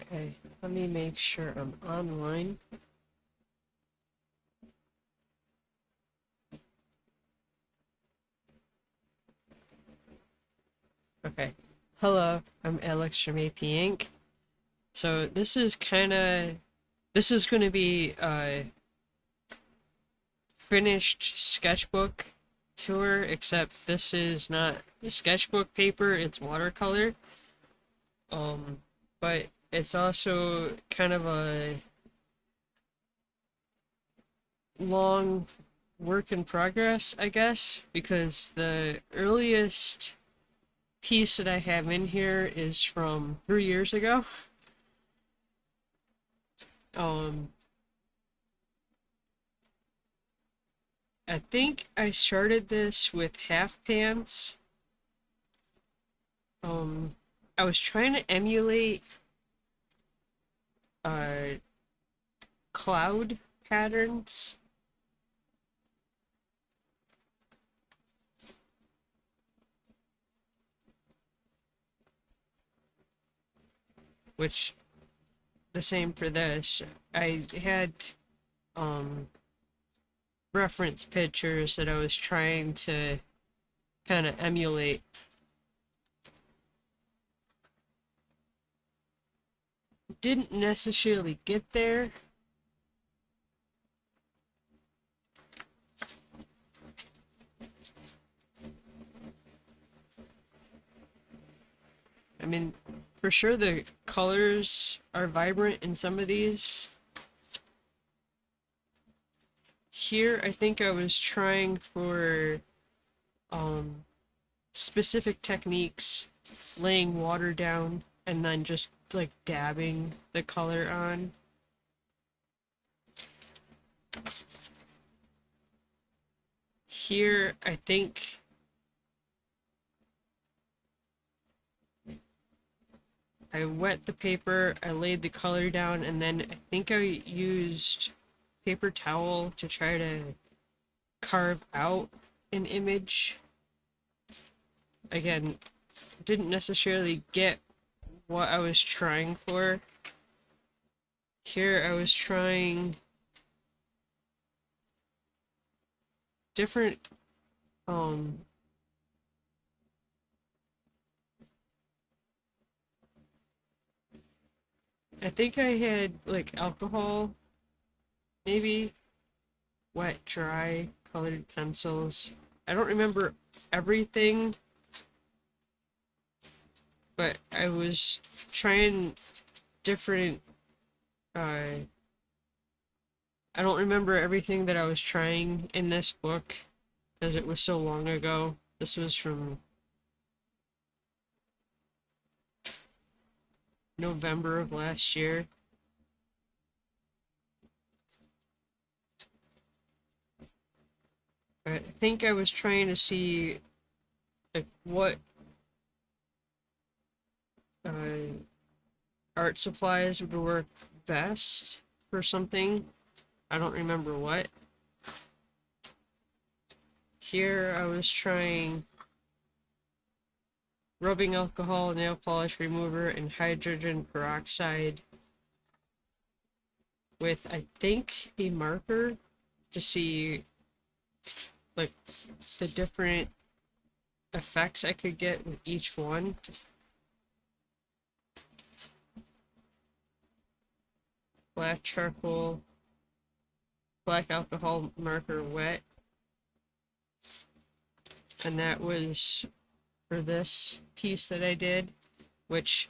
Okay, let me make sure I'm online. Okay. Hello, I'm Alex from A.P.Ink. So this is going to be a finished sketchbook tour, except this is not sketchbook paper, it's watercolor. Um, but it's also kind of a long work in progress, I guess, because the earliest piece that I have in here is from 3 years ago. Um, I think I started this with half pants. Um, I was trying to emulate uh, cloud patterns, which the same for this. I had um, reference pictures that I was trying to kind of emulate. Didn't necessarily get there. I mean, for sure the colors are vibrant in some of these. Here, I think I was trying for um, specific techniques, laying water down and then just like dabbing the color on. Here, I think I wet the paper, I laid the color down, and then I think I used paper towel to try to carve out an image. Again, didn't necessarily get what I was trying for. Here I was trying different um I think I had like alcohol, maybe wet, dry, colored pencils. I don't remember everything, but I was trying different I don't remember everything that I was trying in this book because it was so long ago. This was from November of last year. I think I was trying to see like what uh, art supplies would work best for something. I don't remember what. Here I was trying rubbing alcohol, nail polish remover, and hydrogen peroxide with, I think, a marker to see like the different effects I could get with each one. Black charcoal, black alcohol marker wet, and that was for this piece that I did, which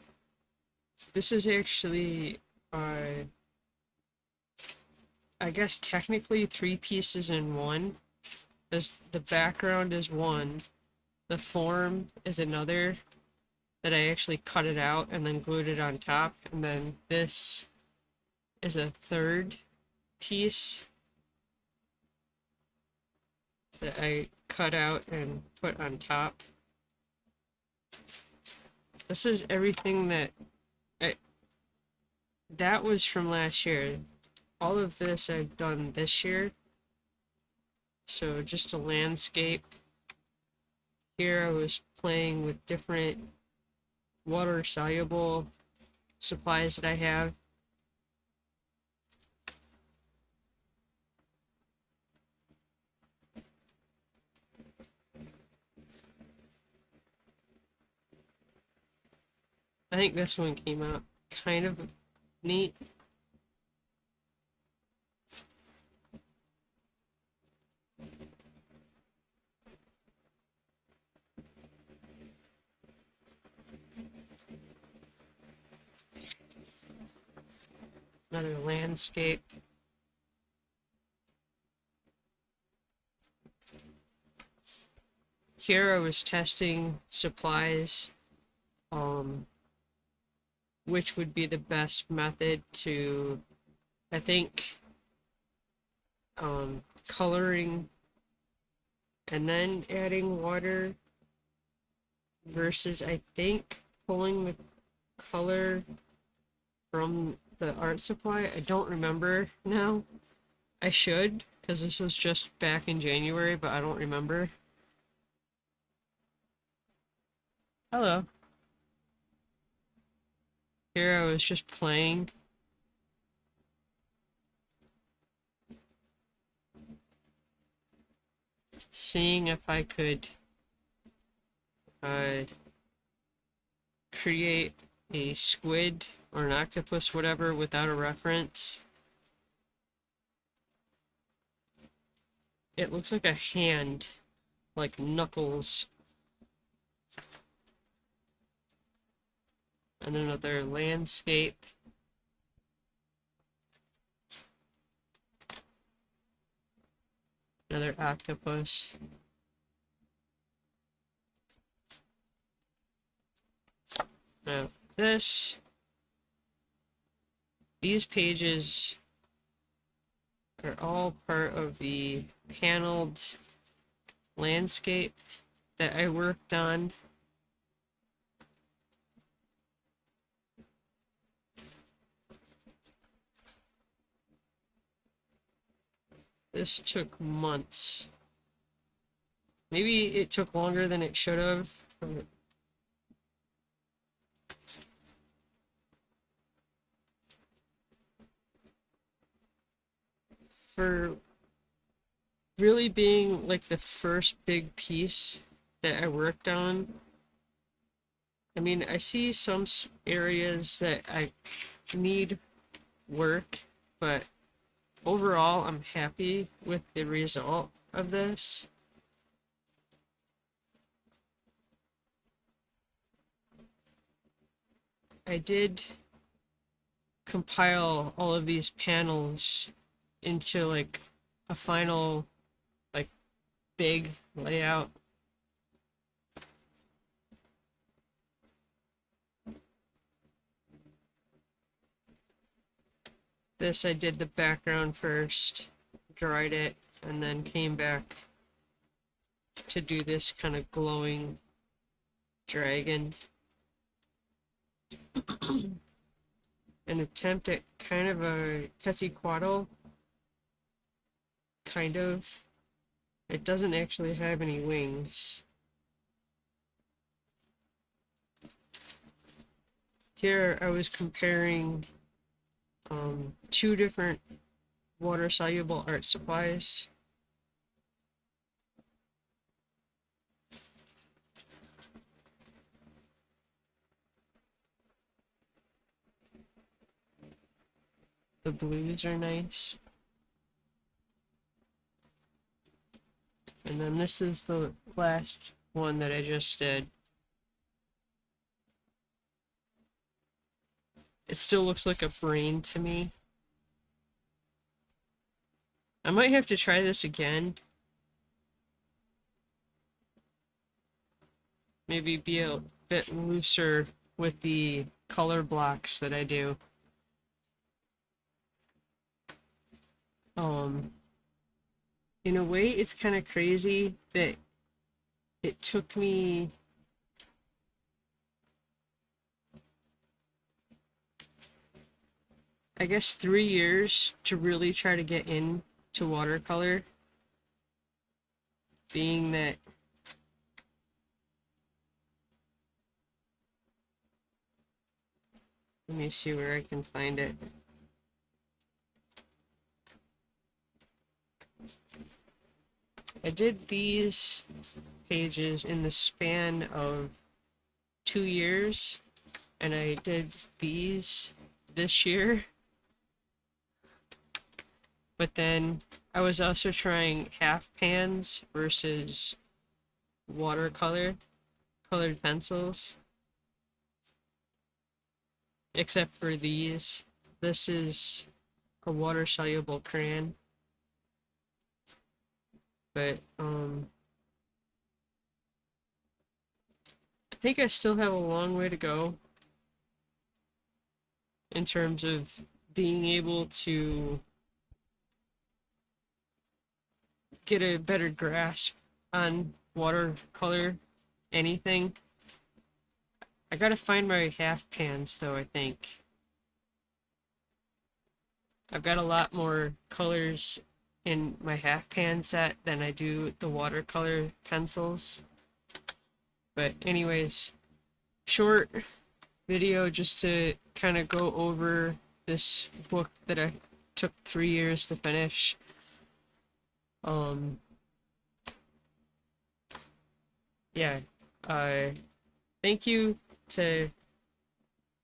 this is actually I guess technically three pieces in one. This, the background is one, the form is another that I actually cut it out and then glued it on top, and then this is a third piece that I cut out and put on top. This is everything that was from last year. All of this I've done this year. So just a landscape. Here I was playing with different water soluble supplies that I have. I think this one came out kind of neat. Another landscape. Here I was testing supplies, which would be the best method to, I think, coloring and then adding water versus, I think, pulling the color from the art supply. I don't remember now. I should, because this was just back in January, but I don't remember. Hello. Here I was just playing. Seeing if I could create a squid or an octopus, whatever, without a reference. It looks like a hand, like knuckles. And another landscape. Another octopus. Now, these pages are all part of the paneled landscape that I worked on. This took months. Maybe it took longer than it should have. For really being like the first big piece that I worked on, I mean, I see some areas that I need work, but overall, I'm happy with the result of this. I did compile all of these panels into like a final, like, big layout. This I did the background first, dried it, and then came back to do this kind of glowing dragon. An attempt at kind of a Quetzalcoatl, kind of. It doesn't actually have any wings. Here I was comparing two different water-soluble art supplies. The blues are nice. And then this is the last one that I just did. It still looks like a brain to me. I might have to try this again. Maybe be a bit looser with the color blocks that I do. In a way, it's kind of crazy that it took me I guess 3 years to really try to get into watercolor, being that Let me see where I can find it. I did these pages in the span of 2 years, and I did these this year, but then I was also trying half pans versus watercolor colored pencils, except for these. This is a water soluble crayon, but I think I still have a long way to go in terms of being able to get a better grasp on watercolor anything. I gotta find my half pans though, I think. I've got a lot more colors in my half pan set than I do the watercolor pencils. But anyways, short video just to kind of go over this book that I took 3 years to finish. Um, yeah, thank you to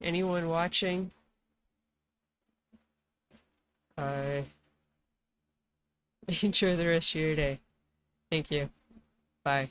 anyone watching. Uh, enjoy the rest of your day. Thank you. Bye.